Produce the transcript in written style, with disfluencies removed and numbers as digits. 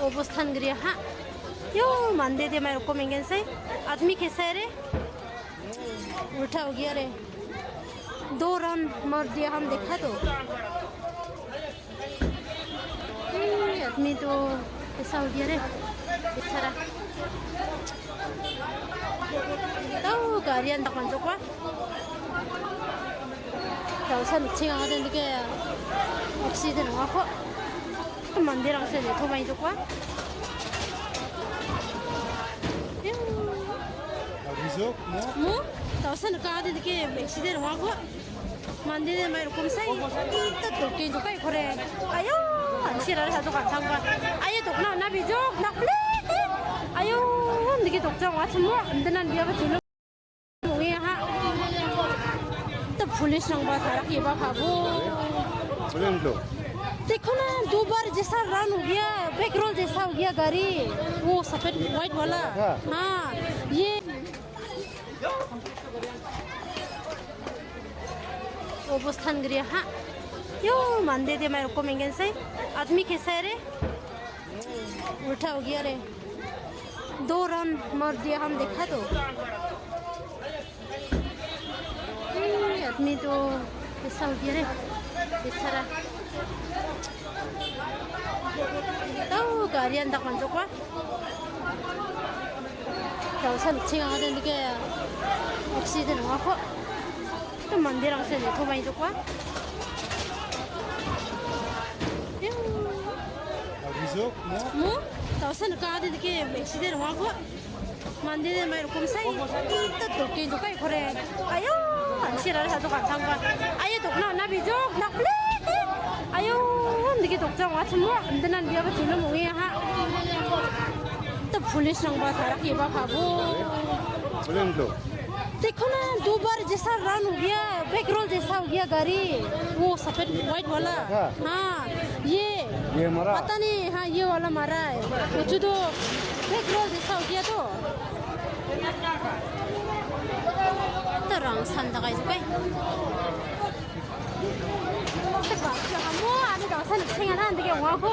ओबस्थान गृह हाँ यो मंदिर दे मेरे को मेंगन से आदमी कैसे रे उल्टा हो गया रे 2 राउंड मार दिया हम देखा तो आदमी तो ऐसा हो गया रे बेचारा तो गाड़ियां तक जो क्या 저선 2층 가는 게 옥시드는 와고 만디랑 세 토마이 좋고 Aviso, 뭐 저선 가는 게 옥시드는 와고 만디는 말 꼼사이 또 돌게 좋고 그래 아유 안시라를 하도 감상과 아예 독나 나비죠 나 플레 아유 이게 독장 와서 뭐 안되는 비하가 줄로 पुलिस नंबर सारा के बाबू देखो ना 2 बार जैसा रन हो गया बैक रोल जैसा हो गया गाड़ी वो सफेद व्हाइट वाला हाँ ये ओबस्थान गृह हाँ यो मंदिर दे मेरे को मेंगन से आदमी कैसे रे उल्टा हो गया रे 2 राउंड मार दिया हम देखा तो आदमी तो ऐसा हो गया रे बेचारा तो गाड़ियां तक जो क्या 저선 2층 가는 게 옥시드는 와고 또 만디랑 세 토마이 좋고 aviso, 뭐 저선 가는 게 옥시드는 와고 만디는 말 꼼사이 또 돌게 좋고 그래 아유 안시라를 하도 감상과 아예 독나 나비죠 나 플레 아유 이게 독장 와서 뭐 안되는 비하가 줄로 뭐야 또 पुलिस नंबर सारा के बाबू देखो ना 2 बार जैसा रन हो गया बैक रोल जैसा हो गया गाड़ी वो सफेद व्हाइट वाला हाँ ये मरा पता नहीं हाँ ये वाला मारा है वो तो बैक रोल जैसा हो गया तो रंग 산다가 있을 거야. 뭐 아니 너 산 생활하는 게 뭐하고?